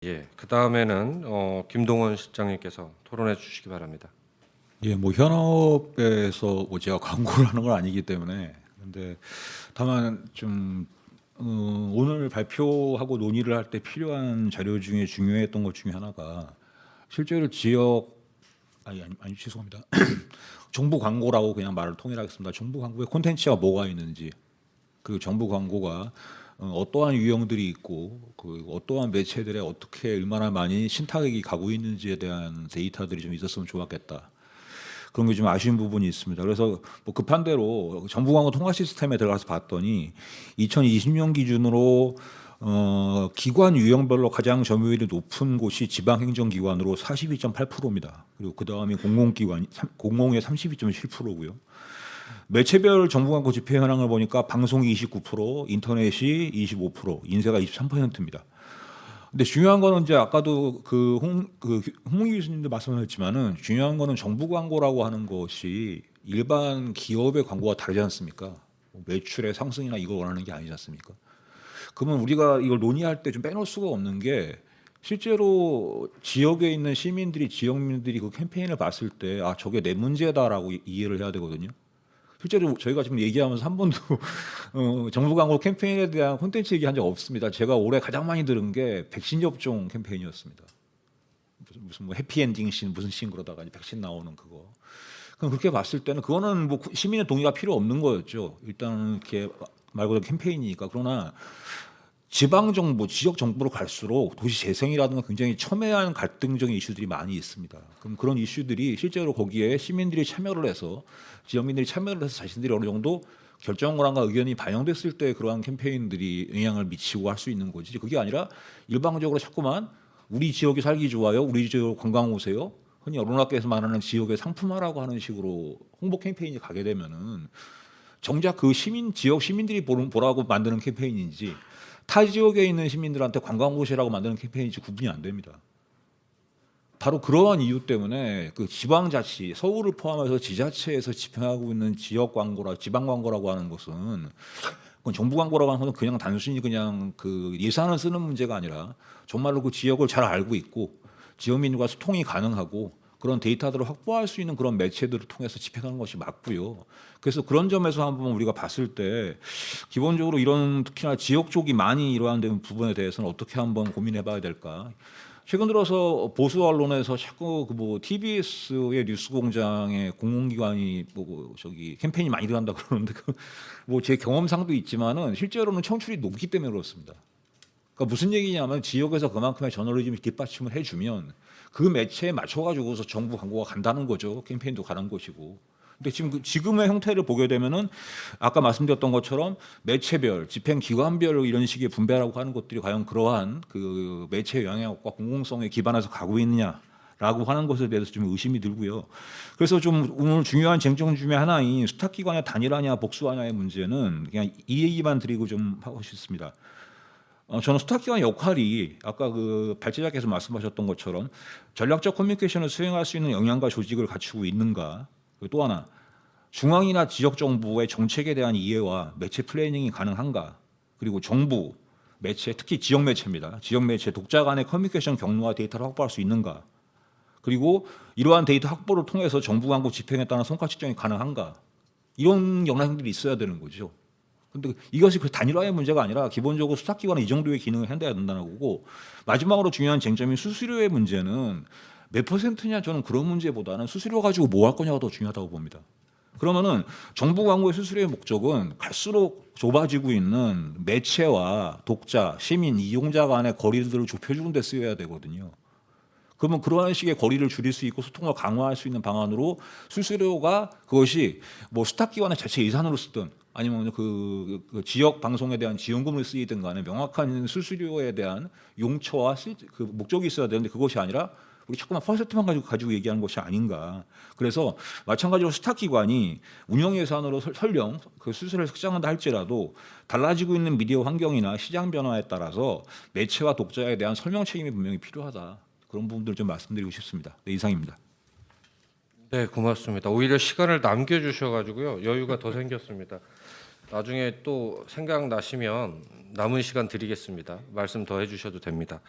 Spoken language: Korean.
예, 그 다음에는 김동원 실장님께서 토론해 주시기 바랍니다. 예, 뭐 현업에서 뭐 제가 광고를 하는 건 아니기 때문에 근데 다만 좀 오늘 발표하고 논의를 할 때 필요한 자료 중에 중요했던 것 중에 하나가 실제로 지역 아니 죄송합니다. 정부 광고라고 그냥 말을 통일하겠습니다. 정부 광고에 콘텐츠가 뭐가 있는지 그 정부 광고가 어떠한 유형들이 있고 그 어떠한 매체들에 어떻게 얼마나 많이 신탁이 가고 있는지에 대한 데이터들이 좀 있었으면 좋았겠다. 그런 게 좀 아쉬운 부분이 있습니다. 그래서 뭐 급한 대로 정부 광고 통화 시스템에 들어가서 봤더니 2020년 기준으로 기관 유형별로 가장 점유율이 높은 곳이 지방행정기관으로 42.8%입니다. 그리고 그 다음이 공공기관, 공공의 32.7%고요. 매체별 정부 광고 집행 현황을 보니까 방송이 29%, 인터넷이 25%, 인쇄가 23%입니다. 근데 중요한 거는 이제 아까도 홍문기 교수님도 말씀하셨지만은 중요한 거는 정부 광고라고 하는 것이 일반 기업의 광고와 다르지 않습니까? 매출의 상승이나 이걸 원하는 게 아니지 않습니까? 그러면 우리가 이걸 논의할 때 좀 빼놓을 수가 없는 게 실제로 지역에 있는 시민들이 지역민들이 그 캠페인을 봤을 때 아 저게 내 문제다라고 이해를 해야 되거든요. 실제로 저희가 지금 얘기하면서 한 번도 정부 광고 캠페인에 대한 콘텐츠 얘기한 적 없습니다. 제가 올해 가장 많이 들은 게 백신 접종 캠페인이었습니다. 무슨 뭐 해피엔딩 씬 무슨 씬 그러다가 백신 나오는 그거. 그럼 그렇게 봤을 때는 그거는 뭐 시민의 동의가 필요 없는 거였죠. 일단은 이렇게 말 그대로 캠페인이니까. 그러나 지방 정부, 지역 정부로 갈수록 도시 재생이라든가 굉장히 첨예한 갈등적인 이슈들이 많이 있습니다. 그럼 그런 이슈들이 실제로 거기에 시민들이 참여를 해서 지역민들이 참여를 해서 자신들이 어느 정도 결정권과 의견이 반영됐을 때 그러한 캠페인들이 영향을 미치고 할 수 있는 거지. 그게 아니라 일방적으로 자꾸만 우리 지역이 살기 좋아요, 우리 지역 관광 오세요. 흔히 언론학계에서 말하는 지역의 상품화라고 하는 식으로 홍보 캠페인이 가게 되면은 정작 그 지역 시민들이 보라고 만드는 캠페인인지 타 지역에 있는 시민들한테 관광곳이라고 만드는 캠페인인지 구분이 안 됩니다. 바로 그러한 이유 때문에 그 지방자치, 서울을 포함해서 지자체에서 집행하고 있는 지역 광고라, 지방 광고라고 하는 것은 그건 정부 광고라고 하는 것은 그냥 단순히 그냥 그 예산을 쓰는 문제가 아니라 정말로 그 지역을 잘 알고 있고 지역민과 소통이 가능하고 그런 데이터들을 확보할 수 있는 그런 매체들을 통해서 집행하는 것이 맞고요. 그래서 그런 점에서 한번 우리가 봤을 때 기본적으로 이런 특히나 지역 쪽이 많이 이러한 부분에 대해서는 어떻게 한번 고민해봐야 될까. 최근 들어서 보수 언론에서 자꾸 그 뭐 TBS의 뉴스공장에 공공기관이 뭐 저기 캠페인이 많이 들어간다 그러는데 그 뭐 제 경험상도 있지만은 실제로는 청출이 높기 때문에 그렇습니다. 그러니까 무슨 얘기냐면 지역에서 그만큼의 저널리즘이 뒷받침을 해주면 그 매체에 맞춰가지고서 정부 광고가 간다는 거죠. 캠페인도 가는 것이고. 근데 지금의 형태를 보게 되면은 아까 말씀드렸던 것처럼 매체별, 집행기관별 이런 식의 분배라고 하는 것들이 과연 그러한 그 매체 영향력과 공공성에 기반해서 가고 있느냐라고 하는 것에 대해서 좀 의심이 들고요. 그래서 좀 오늘 중요한 쟁점 중에 하나인 수탁기관의 단일화냐 복수하냐의 문제는 그냥 이 얘기만 드리고 좀 하고 싶습니다. 저는 수탁기관 역할이 아까 그 발제자께서 말씀하셨던 것처럼 전략적 커뮤니케이션을 수행할 수 있는 역량과 조직을 갖추고 있는가. 그리고 또 하나 중앙이나 지역 정부의 정책에 대한 이해와 매체 플래닝이 가능한가. 그리고 정부 매체 특히 지역 매체입니다. 지역 매체 독자 간의 커뮤니케이션 경로와 데이터를 확보할 수 있는가. 그리고 이러한 데이터 확보를 통해서 정부 광고 집행에 따른 성과 측정이 가능한가. 이런 역량들이 있어야 되는 거죠. 근데 이것이 그 단일화의 문제가 아니라 기본적으로 수사기관은 이 정도의 기능을 해야 된다는 거고 마지막으로 중요한 쟁점인 수수료의 문제는 몇 퍼센트냐 저는 그런 문제보다는 수수료 가지고 뭐 할 거냐가 더 중요하다고 봅니다. 그러면은 정부 광고의 수수료의 목적은 갈수록 좁아지고 있는 매체와 독자, 시민, 이용자 간의 거리들을 좁혀주는 데 쓰여야 되거든요. 그러면 그러한 식의 거리를 줄일 수 있고 소통을 강화할 수 있는 방안으로 수수료가 그것이 뭐 수탁기관의 자체 예산으로 쓰든 아니면 그 지역 방송에 대한 지원금을 쓰이든 간에 명확한 수수료에 대한 용처와 그 목적이 있어야 되는데 그것이 아니라 우리 자꾸만 퍼센트만 가지고 얘기하는 것이 아닌가. 그래서 마찬가지로 수탁기관이 운영 예산으로 설령 그 수수료를 책정한다 할지라도 달라지고 있는 미디어 환경이나 시장 변화에 따라서 매체와 독자에 대한 설명 책임이 분명히 필요하다. 그런 부분들 좀 말씀드리고 싶습니다. 네, 이상입니다. 네, 고맙습니다. 오히려 시간을 남겨주셔가지고요 여유가 더 생겼습니다. 나중에 또 생각나시면 남은 시간 드리겠습니다. 말씀 더 해주셔도 됩니다.